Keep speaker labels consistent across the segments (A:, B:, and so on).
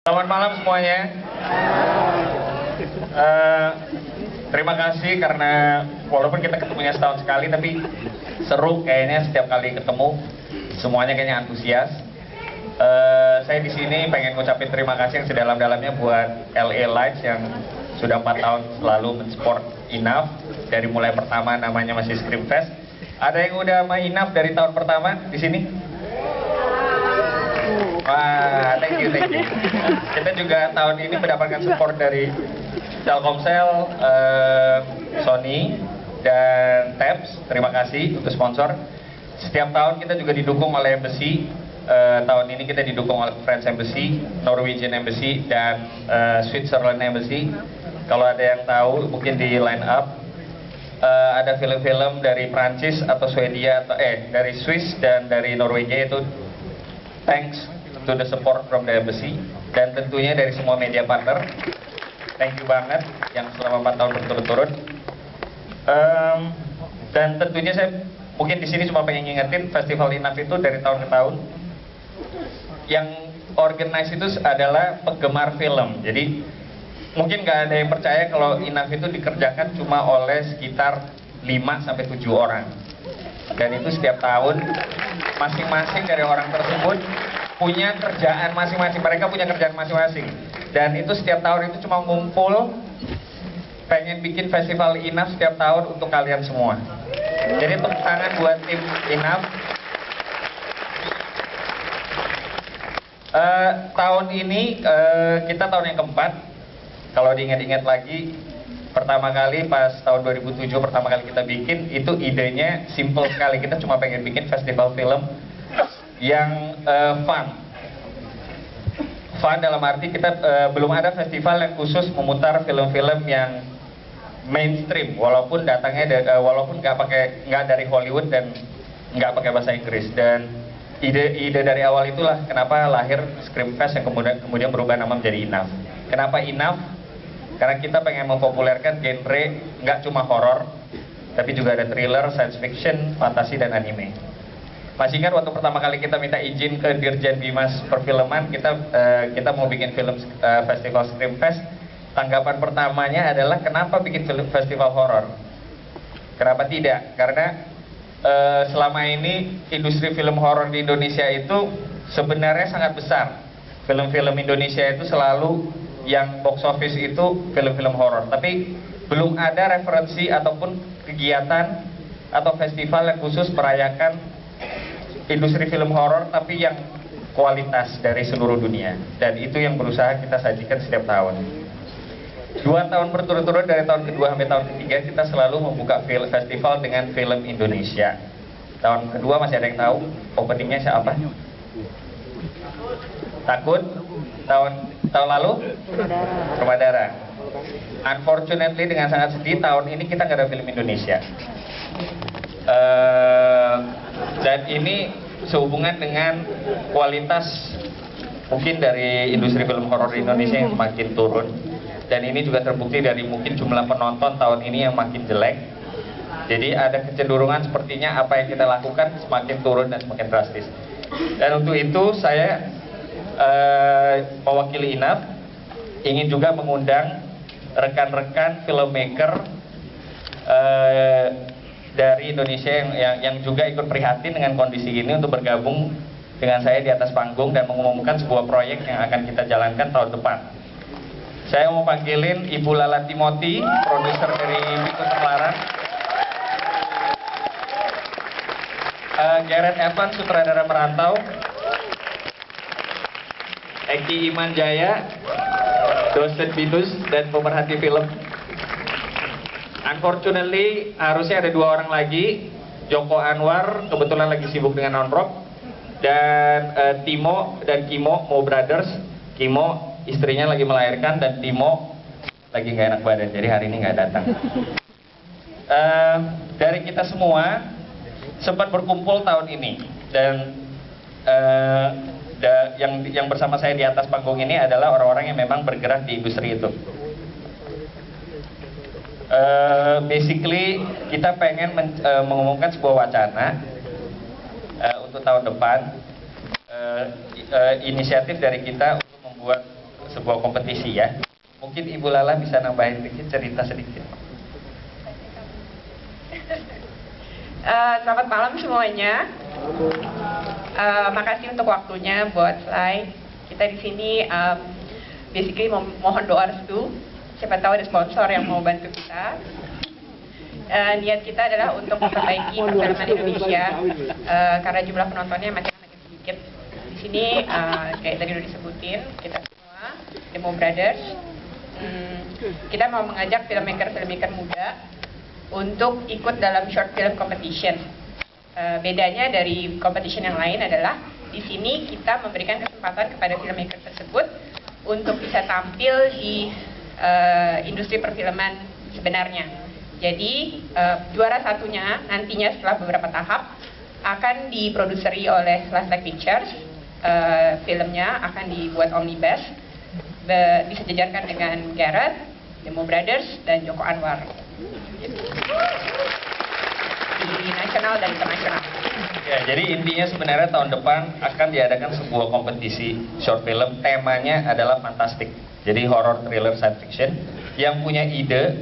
A: Selamat malam semuanya. Terima kasih karena walaupun kita ketemunya setahun sekali, tapi seru kayaknya setiap kali ketemu. Semuanya kayaknya antusias. Saya di sini pengen ngucapin terima kasih yang sedalam-dalamnya buat LA Lights yang sudah 4 tahun selalu mensupport Enough. Dari mulai pertama namanya masih Scream Fest. Ada yang udah sama Enough dari tahun pertama di sini? Wah, thank you. Kita juga tahun ini mendapatkan support dari Telkomsel, Sony, dan Tabs. Terima kasih untuk sponsor. Setiap tahun kita juga didukung oleh Embassy. Tahun ini kita didukung oleh French Embassy, Norwegian Embassy, dan Switzerland Embassy. Kalau ada yang tahu, mungkin di line up ada film-film dari Prancis atau Swedia atau dari Swiss dan dari Norwegia, itu thanks to the support from the embassy, dan tentunya dari semua media partner. Thank you banget yang selama 4 tahun berturut-turut. Dan tentunya saya mungkin di sini cuma pengen ngingetin, Festival Enough itu dari tahun ke tahun yang organize itu adalah penggemar film. Jadi mungkin nggak ada yang percaya kalau Enough itu dikerjakan cuma oleh sekitar 5-7 orang. Dan itu setiap tahun masing-masing dari orang tersebut punya kerjaan masing-masing. Mereka punya kerjaan masing-masing. Dan itu setiap tahun itu cuma ngumpul pengen bikin festival Enough setiap tahun untuk kalian semua. Jadi tepuk tangan buat tim Enough. Tahun ini kita tahun yang keempat. Kalau diingat-ingat lagi, pertama kali pas tahun 2007 pertama kali kita bikin, itu idenya simple sekali. Kita cuma pengen bikin festival film yang fun dalam arti kita belum ada festival yang khusus memutar film-film yang mainstream, walaupun datangnya walaupun nggak dari Hollywood dan nggak pakai bahasa Inggris. Dan ide dari awal itulah kenapa lahir Scream Fest yang kemudian berubah nama menjadi Enough. Kenapa Enough? Karena kita pengen mempopulerkan genre nggak cuma horor, tapi juga ada thriller, science fiction, fantasi, dan anime. Masih ingat waktu pertama kali kita minta izin ke Dirjen Bimas Perfilman, kita mau bikin film festival Scream Fest. Tanggapan pertamanya adalah kenapa bikin festival horor? Kenapa tidak? Karena selama ini industri film horor di Indonesia itu sebenarnya sangat besar. Film-film Indonesia itu selalu yang box office itu film-film horor, tapi belum ada referensi ataupun kegiatan atau festival yang khusus merayakan industri film horor tapi yang kualitas dari seluruh dunia. Dan itu yang berusaha kita sajikan setiap tahun. 2 tahun berturut-turut, dari tahun kedua sampai tahun ketiga, kita selalu membuka festival dengan film Indonesia. Tahun kedua masih ada yang tahu openingnya siapa? Takut? Tahun lalu? Rumah Unfortunately, dengan sangat sedih, tahun ini kita nggak ada film Indonesia. Dan ini sehubungan dengan kualitas mungkin dari industri film horor di Indonesia yang makin turun. Dan ini juga terbukti dari mungkin jumlah penonton tahun ini yang makin jelek. Jadi ada kecenderungan sepertinya apa yang kita lakukan semakin turun dan semakin drastis. Dan untuk itu saya mewakili Enough ingin juga mengundang rekan-rekan filmmaker dari Indonesia yang juga ikut prihatin dengan kondisi ini untuk bergabung dengan saya di atas panggung dan mengumumkan sebuah proyek yang akan kita jalankan tahun depan. Saya mau panggilin Ibu Lala Timothy, produser dari Pikus Terlarang, Gareth Evans, sutradara merantau, Eki Iman Jaya, dosen binus dan pemerhati film. Unfortunately, harusnya ada 2 orang lagi. Joko Anwar kebetulan lagi sibuk dengan non-rock, dan Timo dan Kimo, Mo Brothers. Kimo istrinya lagi melahirkan dan Timo lagi nggak enak badan, jadi hari ini nggak datang. Dari kita semua sempat berkumpul tahun ini, dan yang bersama saya di atas panggung ini adalah orang-orang yang memang bergerak di industri itu. Basically kita pengen mengumumkan sebuah wacana untuk tahun depan, inisiatif dari kita untuk membuat sebuah kompetisi ya. Mungkin Ibu Lala bisa nambahin dikit, cerita sedikit.
B: Selamat malam semuanya. Makasih untuk waktunya buat Sly. Kita di sini basically mohon doa restu. Siapa tahu ada sponsor yang mau bantu kita. Niat kita adalah untuk memperbaiki perfilman Indonesia karena jumlah penontonnya makin sedikit. Di sini kayak tadi udah disebutin, kita semua Demo Brothers, kita mau mengajak filmmaker muda untuk ikut dalam short film competition. Bedanya dari competition yang lain adalah di sini kita memberikan kesempatan kepada filmmaker tersebut untuk bisa tampil di industri perfilman sebenarnya. Jadi juara satunya nantinya setelah beberapa tahap akan diproduseri oleh Last Pictures. Filmnya akan dibuat omnibus, disejajarkan dengan Gareth, Demo Brothers, dan Joko Anwar di nasional dan internasional.
A: Ya, jadi intinya sebenarnya tahun depan akan diadakan sebuah kompetisi short film. Temanya adalah fantastik. Jadi horror, thriller, science fiction. Yang punya ide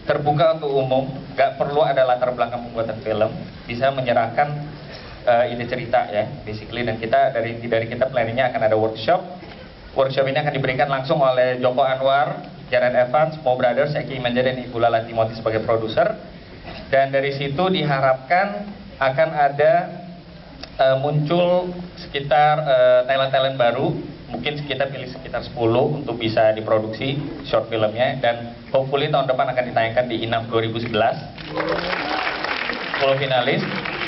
A: terbuka untuk umum, nggak perlu ada latar belakang pembuatan film, bisa menyerahkan ide cerita ya, basically. Dan kita dari kita planningnya akan ada workshop. Workshop ini akan diberikan langsung oleh Joko Anwar, Gareth Evans, Mo Brothers, Eki Imanjaya, dan Ibu Lala Timothy sebagai produser. Dan dari situ diharapkan akan ada muncul sekitar talent-talent baru. Mungkin kita pilih sekitar 10 untuk bisa diproduksi short filmnya. Dan hopefully tahun depan akan ditayangkan di INAF 2011. 10 finalis.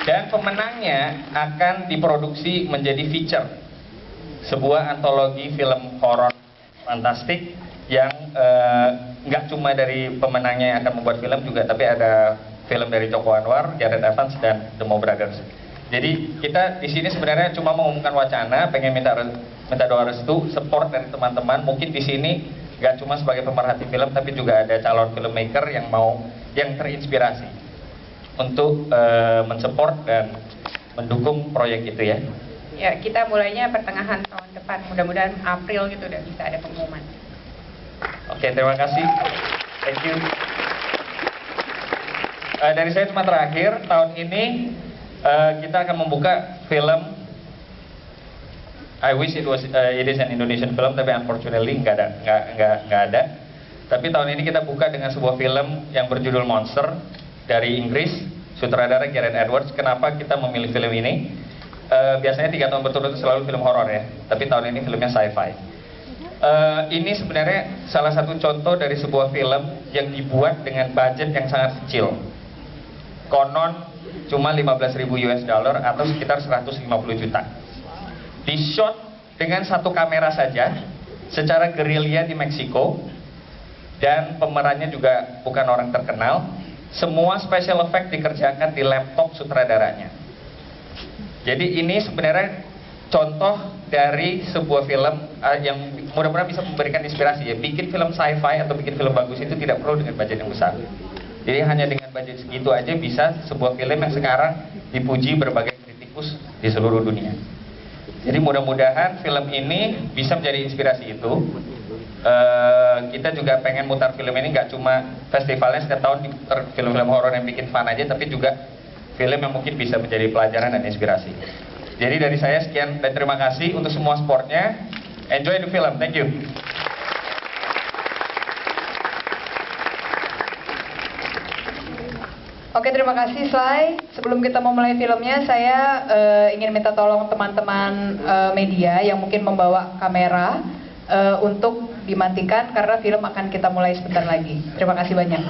A: Dan pemenangnya akan diproduksi menjadi feature, sebuah antologi film horor fantastik yang nggak cuma dari pemenangnya yang akan membuat film juga, tapi ada film dari Joko Anwar, Gareth Evans, dan The Mo Brothers. Jadi kita di sini sebenarnya cuma mengumumkan wacana, pengen minta doa restu, support dari teman-teman. Mungkin di sini nggak cuma sebagai pemerhati film, tapi juga ada calon filmmaker yang terinspirasi untuk mensupport dan mendukung proyek itu ya.
B: Ya, kita mulainya pertengahan tahun depan, mudah-mudahan April gitu udah bisa ada pengumuman.
A: Oke, terima kasih. Thank you. Dari saya cuma terakhir, tahun ini kita akan membuka film. I wish it is an Indonesian film, tapi unfortunately nggak ada. Tapi tahun ini kita buka dengan sebuah film yang berjudul Monster dari Inggris, sutradara Gareth Edwards. Kenapa kita memilih film ini? Biasanya 3 tahun berturut-turut selalu film horor ya, tapi tahun ini filmnya sci-fi. Ini sebenarnya salah satu contoh dari sebuah film yang dibuat dengan budget yang sangat kecil. Konon cuma 15.000 US dollar atau sekitar 150 juta. Di shot dengan satu kamera saja, secara gerilya di Meksiko, dan pemerannya juga bukan orang terkenal. Semua special effect dikerjakan di laptop sutradaranya. Jadi ini sebenarnya contoh dari sebuah film yang mudah-mudahan bisa memberikan inspirasi ya. Bikin film sci-fi atau bikin film bagus itu tidak perlu dengan budget yang besar. Jadi hanya dengan budget segitu aja bisa sebuah film yang sekarang dipuji berbagai kritikus di seluruh dunia. Jadi mudah-mudahan film ini bisa menjadi inspirasi itu. Kita juga pengen mutar film ini nggak cuma festivalnya setiap tahun film-film horor yang bikin fun aja, tapi juga film yang mungkin bisa menjadi pelajaran dan inspirasi. Jadi dari saya sekian dan terima kasih untuk semua supportnya. Enjoy the film, thank you.
C: Oke, terima kasih Sly. Sebelum kita memulai filmnya, saya ingin minta tolong teman-teman media yang mungkin membawa kamera untuk dimatikan karena film akan kita mulai sebentar lagi. Terima kasih banyak.